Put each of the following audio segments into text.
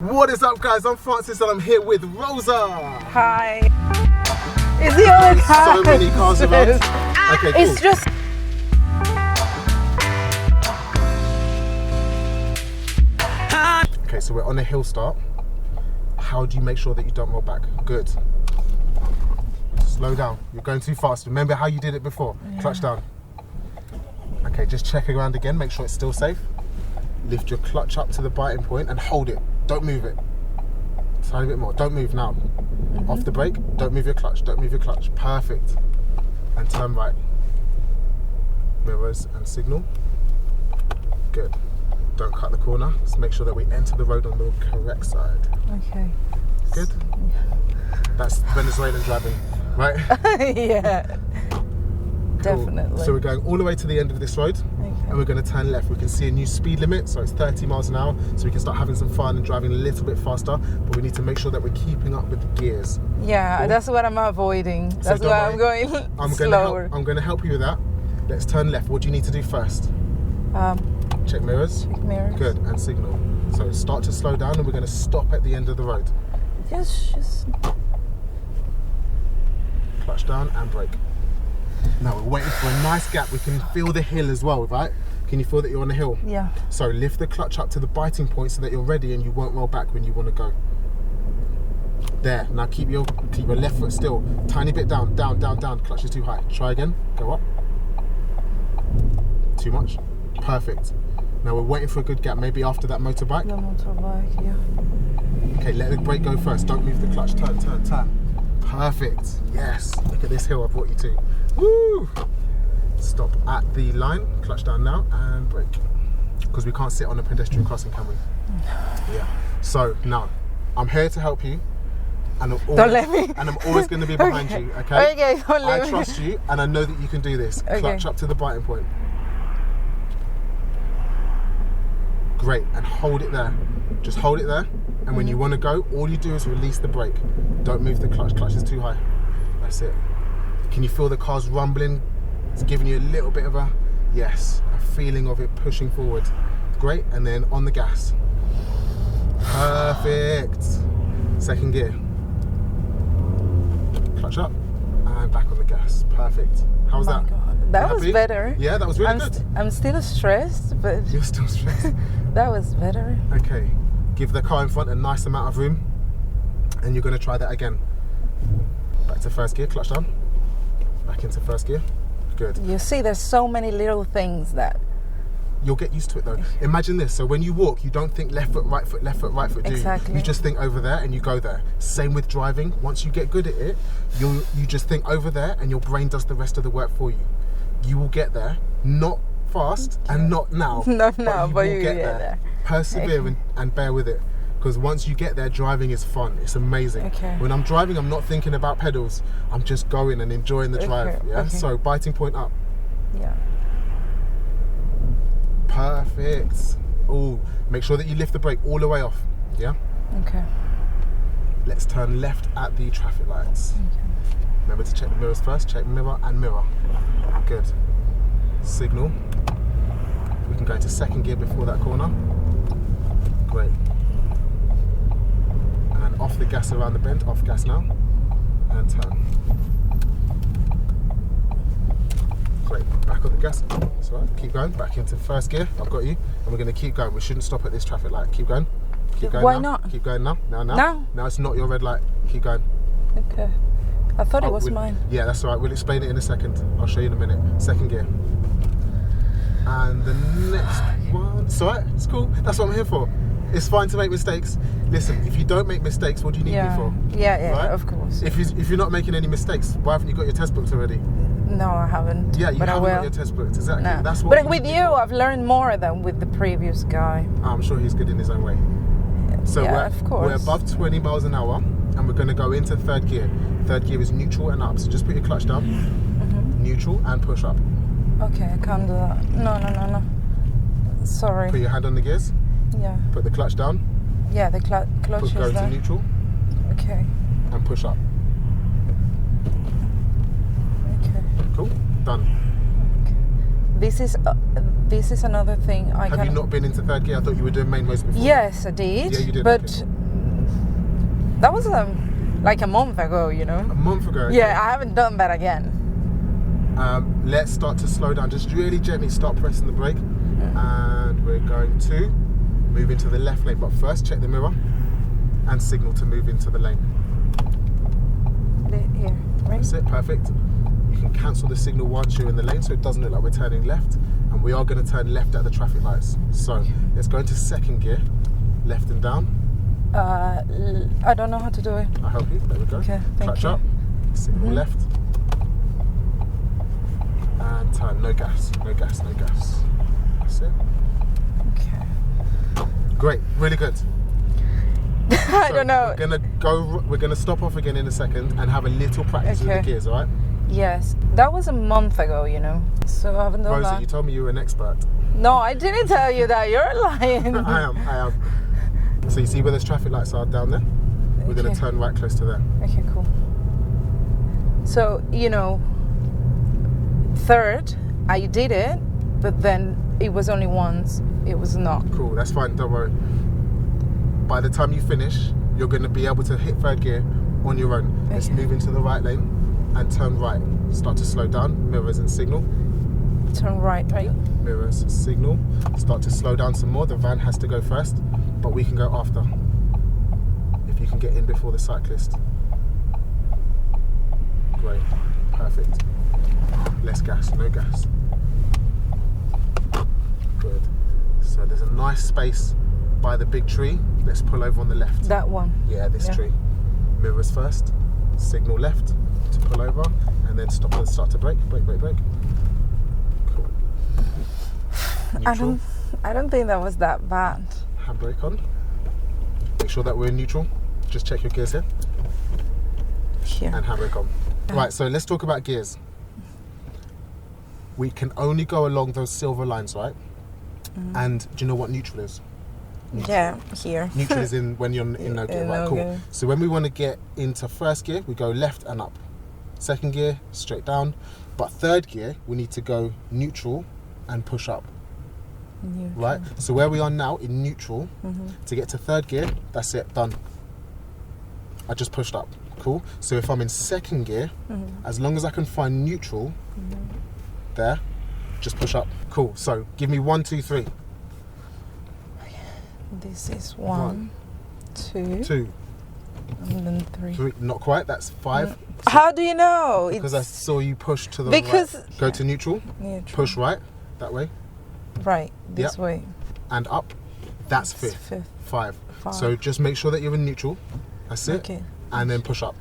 What is up, guys? I'm Francis and I'm here with Rosa. Hi. Is the other car? So many cars around. Okay, cool. It's just. Okay, so we're on a hill start. How do you make sure that you don't roll back? Good. Slow down. You're going too fast. Remember how you did it before? Yeah. Clutch down. Okay, just check around again. Make sure it's still safe. Lift your clutch up to the biting point and hold it. Don't move it. Tiny bit more. Don't move now. Off the brake. Don't move your clutch. Don't move your clutch. Perfect. And turn right. Mirrors and signal. Good. Don't cut the corner. Let's make sure that we enter the road on the correct side. Okay. Good. That's Venezuelan driving, right? Yeah. Cool. Definitely. So we're going all the way to the end of this road, and we're going to turn left. We can see a new speed limit, so it's 30 miles an hour, so we can start having some fun and driving a little bit faster, but we need to make sure that we're keeping up with the gears. Yeah, cool? That's what I'm avoiding. That's so why I'm going slower. I'm going to help you with that. Let's turn left. What do you need to do first? Check mirrors. Check mirrors. Good, and signal. So start to slow down, and we're going to stop at the end of the road. Just... Clutch down and brake. Now we're waiting for a nice gap. We can feel the hill as well, right? Can you feel that you're on the hill? Yeah. So lift the clutch up to the biting point so that you're ready and you won't roll back when you want to go. There. Now keep your left foot still. Tiny bit down, down, down, down. Clutch is too high. Try again. Go up. Too much. Perfect. Now we're waiting for a good gap. Maybe after that motorbike. The motorbike, yeah. Okay, let the brake go first. Don't move the clutch. Turn, turn, turn. Perfect. Yes. Look at this hill I brought you to. Woo! Stop at the line, clutch down now and brake. Because we can't sit on a pedestrian crossing, can we? Yeah. So now, I'm here to help you. And I'm always, don't let me. And I'm always going to be behind you, okay? Okay, don't let me. I trust you and I know that you can do this. Okay. Clutch up to the biting point. Great, and hold it there. Just hold it there. And when you want to go, all you do is release the brake. Don't move the clutch. Clutch is too high. That's it. Can you feel the car's rumbling? It's giving you a little bit of a, yes, a feeling of it pushing forward. Great, and then on the gas. Perfect. Second gear. Clutch up and back on the gas. Perfect. How was that? God. That was better. Yeah, that was really good. I'm still stressed, but... You're still stressed? That was better. Okay. Give the car in front a nice amount of room, and you're going to try that again. Back to first gear, clutch down. Back into first gear. Good. You see, there's so many little things that... You'll get used to it though. Imagine this, so when you walk, you don't think left foot, right foot, left foot, right foot, do exactly. You just think over there and you go there. Same with driving. Once you get good at it, you just think over there and your brain does the rest of the work for you. You will get there, not fast and not now. Not now, but you get there. Persevere and bear with it. Because once you get there, driving is fun. It's amazing. Okay. When I'm driving, I'm not thinking about pedals. I'm just going and enjoying the drive. Yeah. Okay. So biting point up. Yeah. Perfect. Oh, make sure that you lift the brake all the way off. Yeah. Okay. Let's turn left at the traffic lights. Okay. Remember to check the mirrors first. Check mirror and mirror. Good. Signal. We can go into second gear before that corner. Great. And off the gas around the bend. Off gas now. And turn. Great. Back on the gas. That's right. Keep going. Back into first gear. I've got you. And we're going to keep going. We shouldn't stop at this traffic light. Keep going. Keep going. Why now. not? Keep going now. Now. Now it's not your red light. Keep going. Okay. I thought it was mine. Yeah, that's all right. We'll explain it in a second. I'll show you in a minute. Second gear. And the next one. It's all right. It's cool. That's what I'm here for. It's fine to make mistakes. Listen, if you don't make mistakes, what do you need me for? Yeah, right? Of course. If you're not making any mistakes, why haven't you got your test booked already? No, I haven't. Yeah, you but haven't I will. got your test booked. Exactly. No. That's what. But with you, I've learned more than with the previous guy. I'm sure he's good in his own way. So yeah, of course. We're above 20 miles an hour, and we're going to go into third gear. Third gear is neutral and up. So just put your clutch down, neutral, and push up. Okay, I can't do that. No. Sorry. Put your hand on the gears. Yeah. Put the clutch down. Yeah, the clutch Go is into there. neutral. Okay. And push up. Okay. Cool. Done. Okay. this is another thing I Have you not been into third gear? I thought you were doing main modes before. Yes, I did. Yeah, you did. But okay. that was like a month ago, you know. A month ago. Okay. Yeah, I haven't done that again. Let's start to slow down. Just really gently start pressing the brake, and we're going to move into the left lane. But first, check the mirror and signal to move into the lane. Here, right? That's it. Perfect. You can cancel the signal once you're in the lane, so it doesn't look like we're turning left. And we are going to turn left at the traffic lights. So let's go into second gear, left and down. I don't know how to do it. I'll help you. There we go. Okay, thank Clutch you. up. Signal left. And turn. No gas. No gas. No gas. That's it. Okay. Great. Really good. I don't know. We're gonna stop off again in a second and have a little practice with the gears. All right. Yes, that was a month ago, you know. So I haven't done Rosa, that. you told me you were an expert. No, I didn't tell you that. You're lying. I am. So you see where those traffic lights are down there? We're going to turn right close to there. Okay, cool. So, you know, third, I did it, but then it was only once. It was not. Cool, that's fine, don't worry. By the time you finish, you're going to be able to hit third gear on your own. Okay. Let's move into the right lane and turn right. Start to slow down, mirrors and signal. Turn right, right? Mirrors, signal. Start to slow down some more. The van has to go first, but we can go after. If you can get in before the cyclist. Great, perfect. Less gas, no gas. Good. So there's a nice space by the big tree. Let's pull over on the left. That one? Yeah, this tree. Mirrors first, signal left to pull over, and then stop and start to brake. Brake. Cool. Neutral. I don't think that was that bad. Handbrake on. Make sure that we're in neutral. Just check your gears here. Here. And handbrake on. Right, so let's talk about gears. We can only go along those silver lines, right? And do you know what neutral is? Neutral. Yeah, here. Neutral is in when you're in no gear, right? Cool. So when we want to get into first gear, we go left and up. Second gear, straight down. But third gear, we need to go neutral and push up. Neutral. Right? So where we are now in neutral, to get to third gear, that's it, done. I just pushed up. Cool. So if I'm in second gear, as long as I can find neutral, there, just push up. Cool. So give me 1, 2, 3. This is 1, 2, and then 3. Not quite. That's 5. How do you know? Because I saw you push to the right. Go to neutral. Push right. That way. Right. This way. And up. That's fifth. 5. So just make sure that you're in neutral. That's it. Okay. And then push up.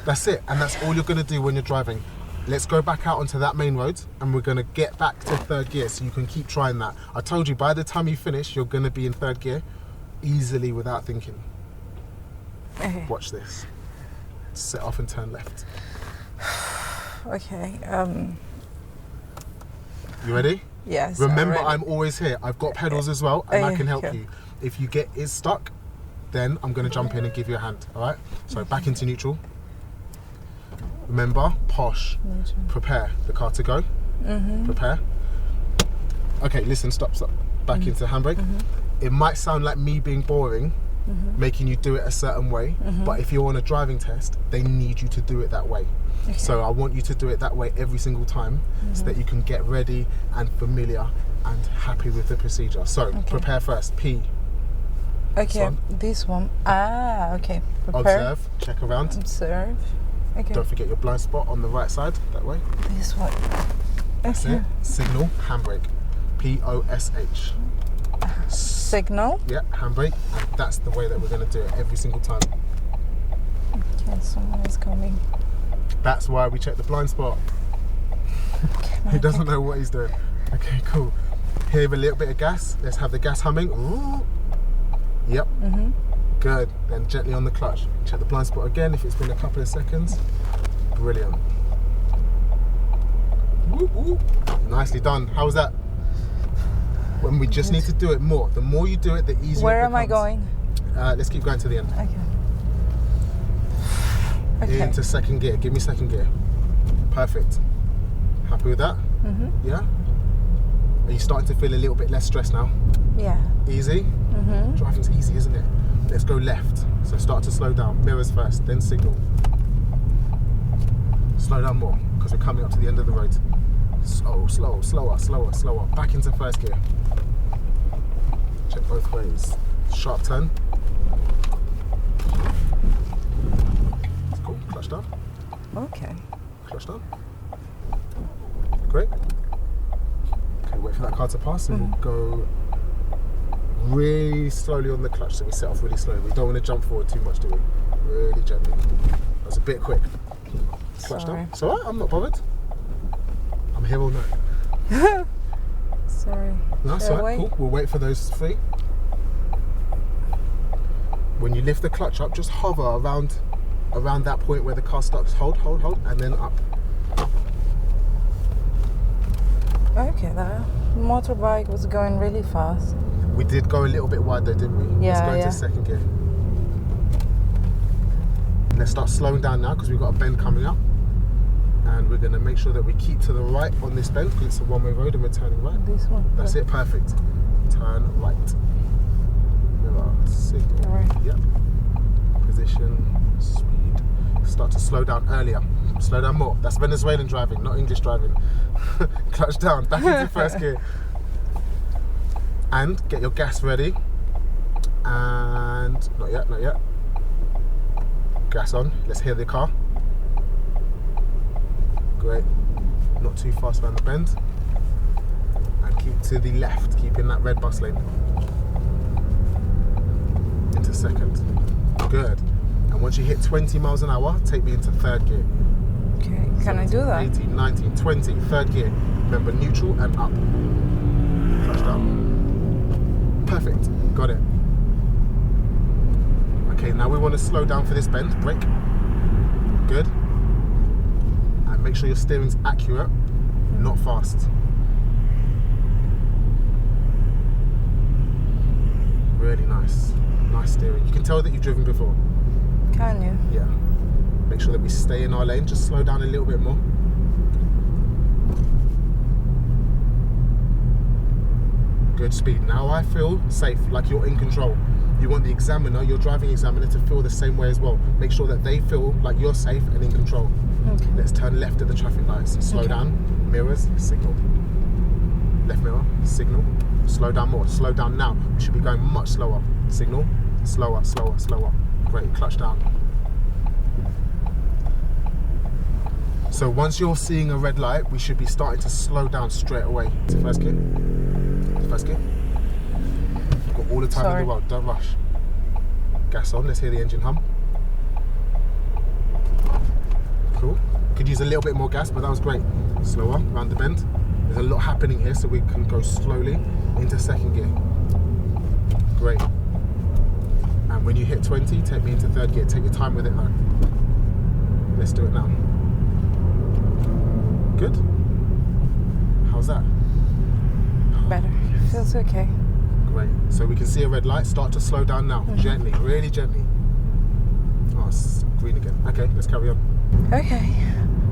That's it. And that's all you're going to do when you're driving. Let's go back out onto that main road and we're going to get back to third gear so you can keep trying that. I told you, by the time you finish, you're going to be in third gear easily without thinking. Okay. Watch this. Set off and turn left. Okay. You ready? Yes. Remember, I'm always here. I've got pedals as well and I can help you. If you get stuck, then I'm going to jump in and give you a hand. All right? So back into neutral. Remember, posh. Prepare the car to go. Prepare. Okay, listen, stop. Back into handbrake. It might sound like me being boring, making you do it a certain way, but if you're on a driving test, they need you to do it that way. Okay. So I want you to do it that way every single time so that you can get ready and familiar and happy with the procedure. So prepare first. P. Okay, this one. Ah, okay. Prepare. Observe, check around. Observe. Okay. Don't forget your blind spot on the right side, that way. This one. That's it. Signal, handbrake. P-O-S-H. Signal? Yeah, handbrake. And that's the way that we're going to do it every single time. Okay, someone is coming. That's why we check the blind spot. He doesn't know what he's doing. Okay, cool. Here, a little bit of gas. Let's have the gas humming. Ooh. Yep. Good. Then gently on the clutch. Check the blind spot again if it's been a couple of seconds. Brilliant. Woo, woo. Nicely done. How was that? When we just need to do it more. The more you do it, the easier it becomes. Where am I going? Let's keep going to the end. Okay. Into second gear. Give me second gear. Perfect. Happy with that? Yeah? Are you starting to feel a little bit less stressed now? Yeah. Easy? Driving's easy, isn't it? Let's go left. So start to slow down. Mirrors first, then signal. Slow down more, because we're coming up to the end of the road. Slower. Back into first gear. Check both ways. Sharp turn. That's cool. Clutch down. Okay. Clutch down. Great. Okay, wait for that car to pass and we'll go really slowly on the clutch. So we set off really slowly. We don't want to jump forward too much, do we? Really gently. That was a bit quick. Clutch down. It's alright, I'm not bothered. I'm here all night. Sorry. No, that's alright, cool. We'll wait for those three. When you lift the clutch up, just hover around that point where the car stops. Hold, and then up. Okay, the motorbike was going really fast. We did go a little bit wide though, didn't we? Yeah, Let's go into second gear. Let's start slowing down now because we've got a bend coming up. And we're going to make sure that we keep to the right on this bend because it's a one-way road and we're turning right. This one. That's it, perfect. Turn right. Mirror, signal. Right. Yep. Position, speed. Start to slow down earlier. Slow down more. That's Venezuelan driving, not English driving. Clutch down, back into first gear. And get your gas ready. And not yet. Gas on. Let's hear the car. Great. Not too fast around the bend. And keep to the left, keep in that red bus lane. Into second. Good. And once you hit 20 miles an hour, take me into third gear. Okay, can I do that? 18, 19, 20, third gear. Remember, neutral and up. Clutch down. Perfect. Got it. Okay, now we want to slow down for this bend. Brake. Good. And make sure your steering's accurate, not fast. Really nice. Nice steering. You can tell that you've driven before. Can you? Yeah. Make sure that we stay in our lane. Just slow down a little bit more. Good speed. Now I feel safe, like you're in control. You want the examiner, your driving examiner, to feel the same way as well. Make sure that they feel like you're safe and in control. Okay. Let's turn left at the traffic lights. Slow down. Mirrors. Signal. Left mirror. Signal. Slow down more. Slow down now. We should be going much slower. Signal. Slower. Great. Clutch down. So once you're seeing a red light, we should be starting to slow down straight away. To first gear. First gear. You've got all the time in the world. Don't rush. Gas on. Let's hear the engine hum. Cool. Could use a little bit more gas, but that was great. Slower, around the bend. There's a lot happening here, so we can go slowly into second gear. Great. And when you hit 20, take me into third gear. Take your time with it though. Let's do it now. Good. How's that? Better. Feels okay. Great. So we can see a red light. Start to slow down now. Gently, really gently. Oh, it's green again. Okay, let's carry on. Okay.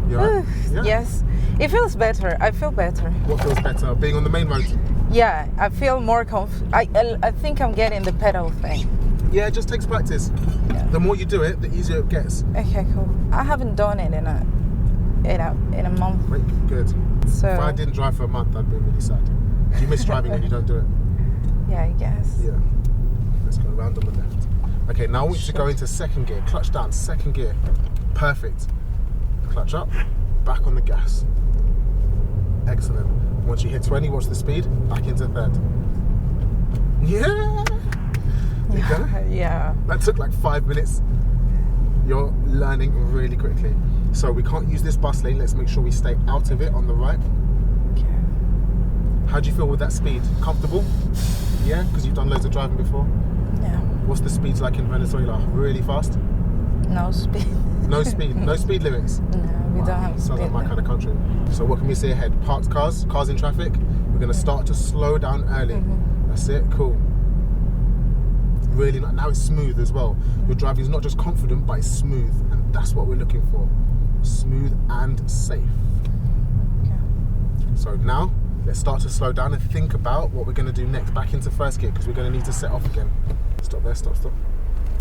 You alright? Yeah? Yes. It feels better. I feel better. What feels better? Being on the main road? Yeah, I feel more I think I'm getting the pedal thing. Yeah, it just takes practice. Yeah. The more you do it, the easier it gets. Okay, cool. I haven't done it in a month. Great, good. So If I didn't drive for a month, I'd be really sad. Do you miss driving when you don't do it? yeah, I guess. Yeah. Let's go around on the left. Okay, now I want you to go into second gear. Clutch down, second gear. Perfect. Clutch up, back on the gas. Excellent. Once you hit 20, watch the speed. Back into third. Yeah. There you go. Yeah. That took like 5 minutes. You're learning really quickly. So we can't use this bus lane. Let's make sure we stay out of it on the right. Okay. How do you feel with that speed? Comfortable? Yeah, because you've done loads of driving before. Yeah. What's the speeds like in Venezuela? Really fast? No speed. No speed? No speed limits? No, we don't have Sounds speed like my limit. kind of country. So what can we see ahead? Parked cars in traffic. We're going to start to slow down early. That's it, cool. Really, now it's smooth as well. Your driving is not just confident, but it's smooth. And that's what we're looking for. Smooth and safe. Okay. So now, let's start to slow down and think about what we're going to do next. Back into first gear, because we're going to need to set off again. Stop there, stop.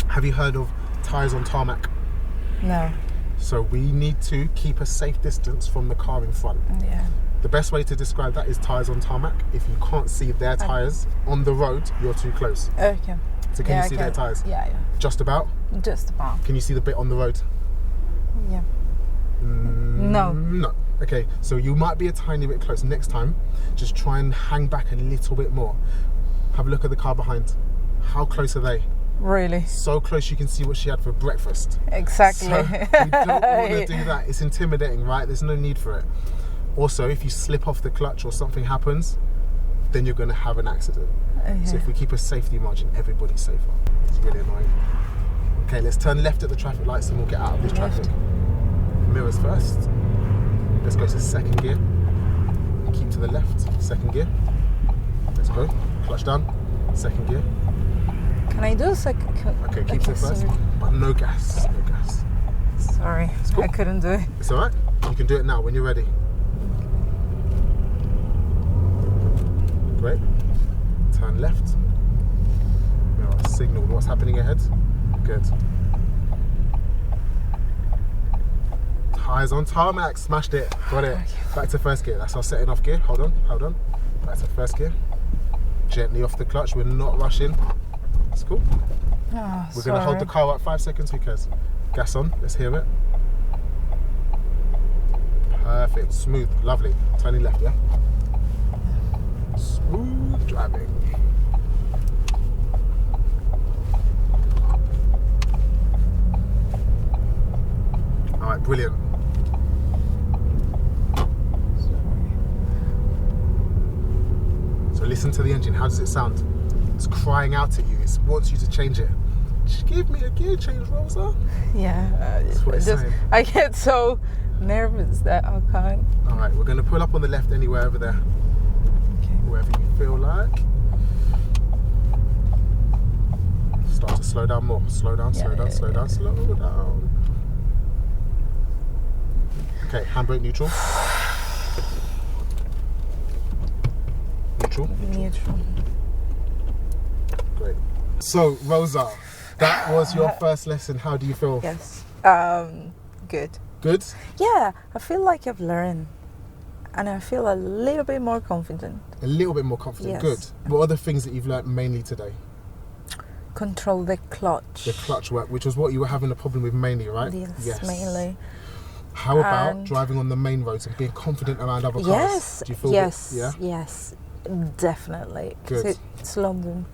Have you heard of tyres on tarmac? No. So we need to keep a safe distance from the car in front. Yeah. The best way to describe that is tyres on tarmac. If you can't see their tyres on the road, you're too close. Okay. So can you see their tyres? Yeah. Just about? Just about. Can you see the bit on the road? Yeah. No. No. Okay, so you might be a tiny bit close. Next time, just try and hang back a little bit more. Have a look at the car behind. How close are they? Really? So close you can see what she had for breakfast. Exactly. So you don't want to do that. It's intimidating, right? There's no need for it. Also, if you slip off the clutch or something happens, then you're going to have an accident. Okay. So if we keep a safety margin, everybody's safer. It's really annoying. Okay, let's turn left at the traffic lights and we'll get out of this traffic. Mirrors first. Let's go to second gear. Keep to the left. Second gear. Let's go. Clutch down. Second gear. Can I do a second? Okay, keep to first. Sorry. But no gas. No gas. Sorry, cool. I couldn't do it. It's alright. You can do it now when you're ready. Great. Turn left. Mirror signal. What's happening ahead? Good. Tyres on tarmac. Smashed it. Got it. Back to first gear. That's our setting off gear. Hold on. Back to first gear. Gently off the clutch. We're not rushing. It's cool. Oh, We're going to hold the car up 5 seconds. Who cares? Gas on. Let's hear it. Perfect. Smooth. Lovely. Turning left, yeah? Smooth driving. Alright, brilliant. So listen to the engine. How does it sound? It's crying out at you. It wants you to change it. Just give me a gear change, Rosa. Yeah. That's what it's saying. I get so nervous that I can't. Alright, we're going to pull up on the left anywhere over there. Okay. Wherever you feel like. Start to slow down more. Slow down. Okay, handbrake neutral. Neutral. Great. So, Rosa, that was your first lesson. How do you feel? Yes. Good. Good? Yeah, I feel like I've learned. And I feel a little bit more confident. A little bit more confident. Yes. Good. What are the things that you've learned mainly today? Control the clutch. The clutch work, which was what you were having a problem with mainly, right? Yes. Mainly. How about driving on the main roads and being confident around other cars? Yes. Do you feel Yes. Definitely. Good. Because it's London.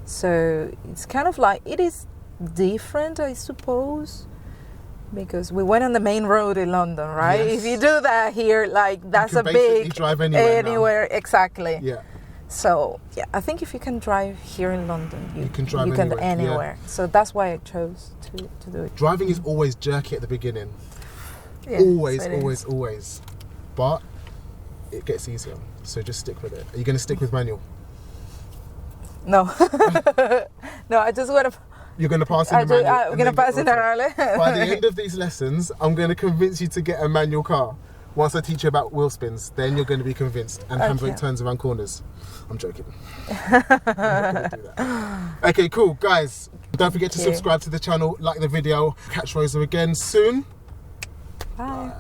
So it's kind of like, it is different, I suppose. Because we went on the main road in London, right? Yes. If you do that here, like that's you a can basically big drive anywhere now. Exactly. Yeah. So yeah, I think if you can drive here in London, you can drive anywhere. Yeah. So that's why I chose to do it. Driving is always jerky at the beginning. Yes, always. But it gets easier. So just stick with it. Are you going to stick with manual? No. No, I just want to. You're going to pass in the manual. I'm going to pass in the early. By the end of these lessons, I'm going to convince you to get a manual car. Once I teach you about wheel spins, then you're going to be convinced. And handbrake turns around corners. I'm joking. I'm not going to do that. Okay, cool. Guys, don't forget to subscribe to the channel, like the video. Catch Rosa again soon. Bye.